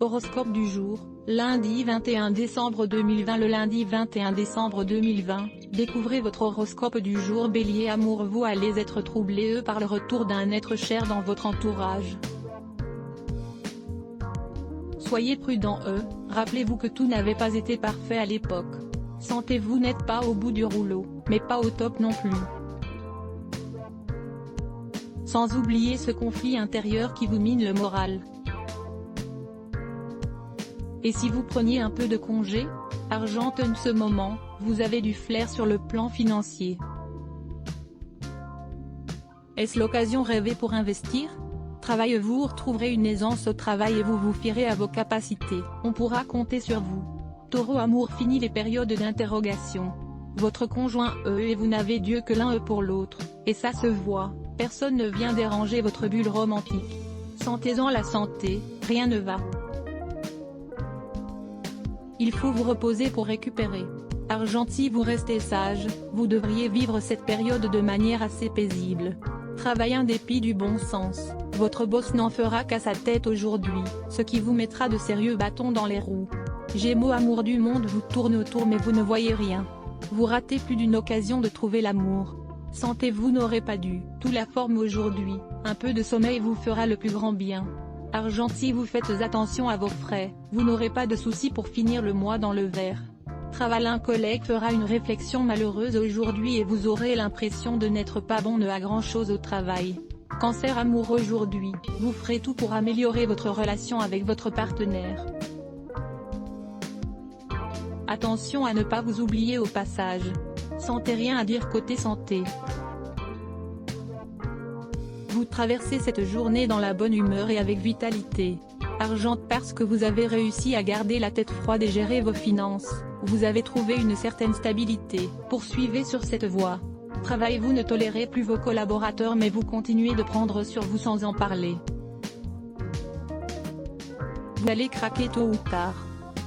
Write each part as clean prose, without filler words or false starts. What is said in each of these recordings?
Horoscope du jour, lundi 21 décembre 2020. Le lundi 21 décembre 2020, découvrez votre horoscope du jour. Bélier. Amour. Vous allez être troublé par le retour d'un être cher dans votre entourage. Soyez prudent. Rappelez-vous que tout n'avait pas été parfait à l'époque. Santé. Vous n'êtes pas au bout du rouleau, mais pas au top non plus. Sans oublier ce conflit intérieur qui vous mine le moral. Et si vous preniez un peu de congé? Argent. En ce moment, vous avez du flair sur le plan financier. Est-ce l'occasion rêvée pour investir? Travail. Vous retrouverez une aisance au travail et vous vous fierez à vos capacités. On pourra compter sur vous. Taureau. Amour. Fini les périodes d'interrogation. Votre conjoint et vous n'avez Dieu que l'un pour l'autre, et ça se voit. Personne ne vient déranger votre bulle romantique. Sentez-en la santé, rien ne va. Il faut vous reposer pour récupérer. Argent. Si vous restez sage, vous devriez vivre cette période de manière assez paisible. Travail. En dépit du bon sens, votre boss n'en fera qu'à sa tête aujourd'hui, ce qui vous mettra de sérieux bâtons dans les roues. Gémeaux. Amour. Du monde vous tourne autour mais vous ne voyez rien. Vous ratez plus d'une occasion de trouver l'amour. Santé. Vous n'aurez pas dû tout la forme aujourd'hui, un peu de sommeil vous fera le plus grand bien. Argent. Si vous faites attention à vos frais, vous n'aurez pas de soucis pour finir le mois dans le vert. Travail. Un collègue fera une réflexion malheureuse aujourd'hui et vous aurez l'impression de n'être pas bon à grand chose au travail. Cancer. Amour. Aujourd'hui, vous ferez tout pour améliorer votre relation avec votre partenaire. Attention à ne pas vous oublier au passage. Santé. Rien à dire côté santé. Vous traversez cette journée dans la bonne humeur et avec vitalité. Argent. Parce que vous avez réussi à garder la tête froide et gérer vos finances, vous avez trouvé une certaine stabilité. Poursuivez sur cette voie. Travail. Vous ne tolérez plus vos collaborateurs mais vous continuez de prendre sur vous sans en parler. Vous allez craquer tôt ou tard.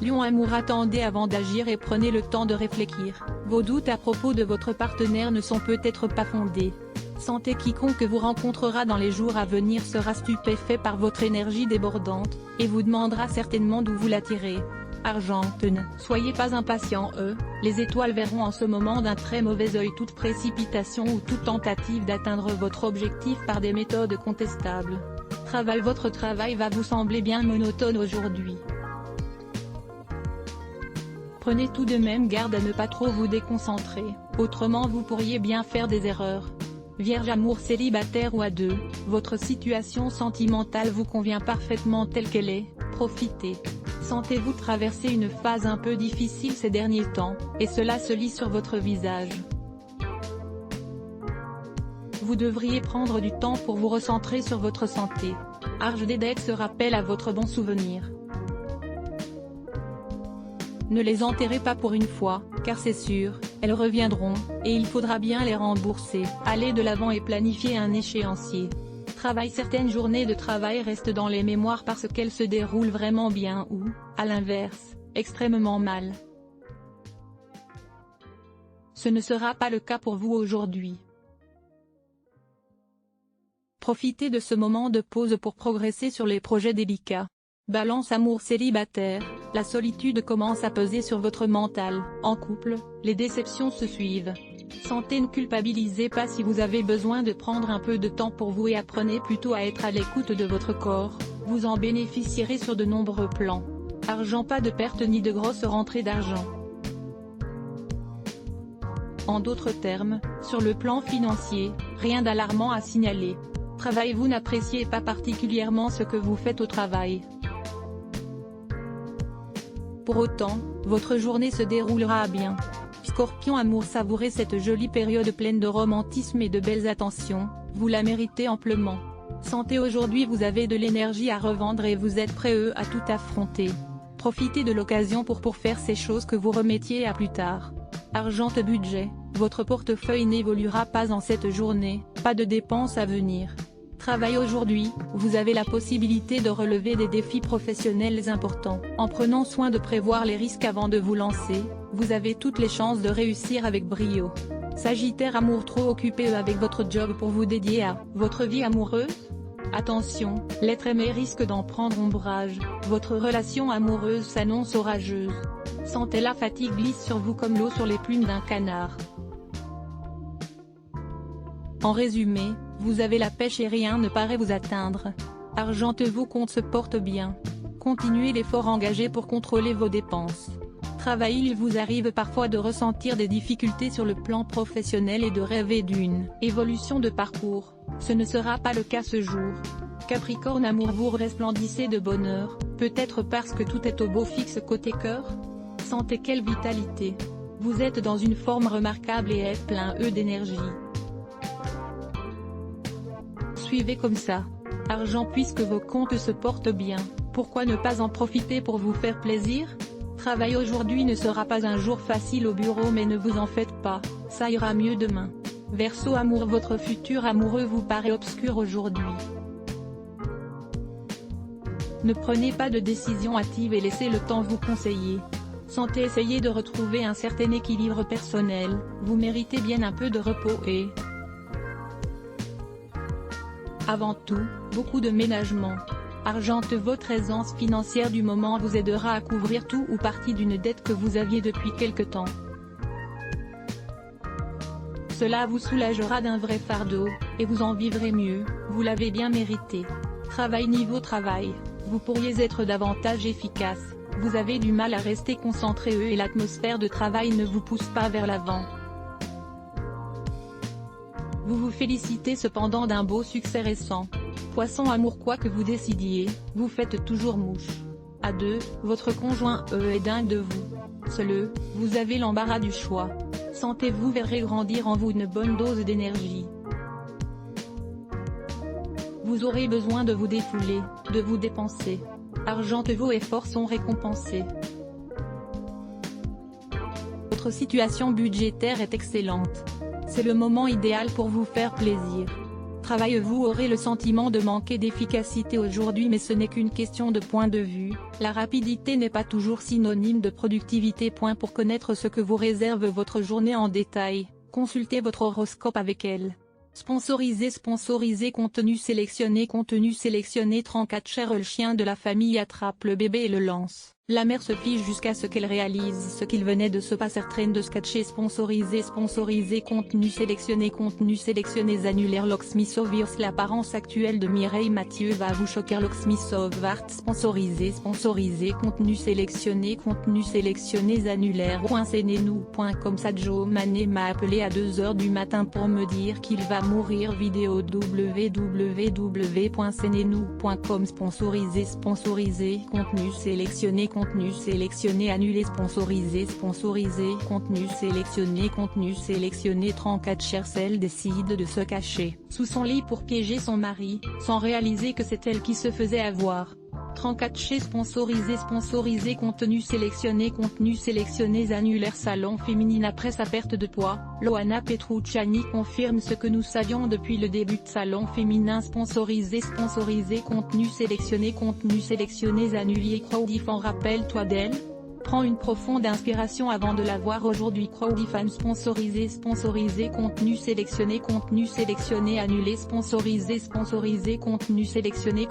Lion. Amour. Attendez avant d'agir et prenez le temps de réfléchir. Vos doutes à propos de votre partenaire ne sont peut-être pas fondés. Santé. Quiconque vous rencontrera dans les jours à venir sera stupéfait par votre énergie débordante, et vous demandera certainement d'où vous la tirez. Argent. Soyez pas impatient. Les étoiles verront en ce moment d'un très mauvais œil toute précipitation ou toute tentative d'atteindre votre objectif par des méthodes contestables. Travail. Votre travail va vous sembler bien monotone aujourd'hui. Prenez tout de même garde à ne pas trop vous déconcentrer, autrement vous pourriez bien faire des erreurs. Vierge. Amour. Célibataire ou à deux, votre situation sentimentale vous convient parfaitement telle qu'elle est, profitez. Santé. Vous traversez une phase un peu difficile ces derniers temps, et cela se lit sur votre visage. Vous devriez prendre du temps pour vous recentrer sur votre santé. Arche. Des dettes se rappellent à votre bon souvenir. Ne les enterrez pas pour une fois, car c'est sûr, elles reviendront, et il faudra bien les rembourser. Allez de l'avant et planifiez un échéancier. Travail. Certaines journées de travail restent dans les mémoires parce qu'elles se déroulent vraiment bien ou, à l'inverse, extrêmement mal. Ce ne sera pas le cas pour vous aujourd'hui. Profitez de ce moment de pause pour progresser sur les projets délicats. Balance. Amour. Célibataire, la solitude commence à peser sur votre mental. En couple, les déceptions se suivent. Santé. Ne culpabilisez pas si vous avez besoin de prendre un peu de temps pour vous et apprenez plutôt à être à l'écoute de votre corps, vous en bénéficierez sur de nombreux plans. Argent. Pas de perte ni de grosses rentrées d'argent. En d'autres termes, sur le plan financier, rien d'alarmant à signaler. Travail. Vous n'appréciez pas particulièrement ce que vous faites au travail. Pour autant, votre journée se déroulera bien. Scorpion. Amour. Savourez cette jolie période pleine de romantisme et de belles attentions, vous la méritez amplement. Santé. Aujourd'hui vous avez de l'énergie à revendre et vous êtes prêt à tout affronter. Profitez de l'occasion pour faire ces choses que vous remettiez à plus tard. Argent. Budget. Votre portefeuille n'évoluera pas en cette journée, pas de dépenses à venir. Travail. Aujourd'hui, vous avez la possibilité de relever des défis professionnels importants. En prenant soin de prévoir les risques avant de vous lancer, vous avez toutes les chances de réussir avec brio. Sagittaire. Amour. Trop occupé avec votre job pour vous dédier à votre vie amoureuse? Attention, l'être aimé risque d'en prendre ombrage, votre relation amoureuse s'annonce orageuse. Sentez la fatigue glisse sur vous comme l'eau sur les plumes d'un canard. En résumé, vous avez la pêche et rien ne paraît vous atteindre. Argent, vos comptes se portent bien. Continuez l'effort engagé pour contrôler vos dépenses. Travail, il vous arrive parfois de ressentir des difficultés sur le plan professionnel et de rêver d'une évolution de parcours. Ce ne sera pas le cas ce jour. Capricorne, amour, vous resplendissez de bonheur, peut-être parce que tout est au beau fixe côté cœur. Santé, quelle vitalité. Vous êtes dans une forme remarquable et êtes plein d'énergie. Suivez comme ça. Argent, puisque vos comptes se portent bien, pourquoi ne pas en profiter pour vous faire plaisir? Travail, aujourd'hui ne sera pas un jour facile au bureau, mais ne vous en faites pas, ça ira mieux demain. Verseau, amour, votre futur amoureux vous paraît obscur aujourd'hui. Ne prenez pas de décision hâtive et laissez le temps vous conseiller. Santé, essayez de retrouver un certain équilibre personnel, vous méritez bien un peu de repos et avant tout, beaucoup de ménagement. Argent, votre aisance financière du moment vous aidera à couvrir tout ou partie d'une dette que vous aviez depuis quelque temps. Cela vous soulagera d'un vrai fardeau, et vous en vivrez mieux, vous l'avez bien mérité. Travail, niveau travail, vous pourriez être davantage efficace, vous avez du mal à rester concentré et l'atmosphère de travail ne vous pousse pas vers l'avant. Vous vous félicitez cependant d'un beau succès récent. Poisson, amour, quoi que vous décidiez, vous faites toujours mouche. À deux, votre conjoint est dingue de vous. Seul, vous avez l'embarras du choix. Santé, vous verrez grandir en vous une bonne dose d'énergie. Vous aurez besoin de vous défouler, de vous dépenser. Argent, vos efforts sont récompensés. Votre situation budgétaire est excellente. C'est le moment idéal pour vous faire plaisir. Travail, vous aurez le sentiment de manquer d'efficacité aujourd'hui, mais ce n'est qu'une question de point de vue, la rapidité n'est pas toujours synonyme de productivité. Pour connaître ce que vous réserve votre journée en détail, consultez votre horoscope avec elle. Sponsorisé, contenu sélectionné, 34 cher, le chien de la famille attrape le bébé et le lance. La mère se fige jusqu'à ce qu'elle réalise ce qu'il venait de se passer. Train de sketcher. Sponsorisé, contenu sélectionné, annulaire. Locksmith of Earth, l'apparence actuelle de Mireille Mathieu va vous choquer. Locksmith of Art, sponsorisé, contenu sélectionné, annulaire. .cnenu.com. Sadio Mané m'a appelé à 2h du matin pour me dire qu'il va mourir. Vidéo www.cnenu.com. Sponsorisé, contenu sélectionné, annulé. Sponsorisé, contenu sélectionné, 34 Chercel décide de se cacher sous son lit pour piéger son mari, sans réaliser que c'est elle qui se faisait avoir. 34 chez sponsorisé, contenu sélectionné, annulaire. Salon féminine après sa perte de poids, Loana Petrucciani confirme ce que nous savions depuis le début de salon féminin. Sponsorisé, contenu sélectionné, annulé. Crowdifan, rappelle-toi d'elle. Prends une profonde inspiration avant de la voir aujourd'hui. Crowdifan, sponsorisé, contenu sélectionné, annulé. Sponsorisé, contenu sélectionné.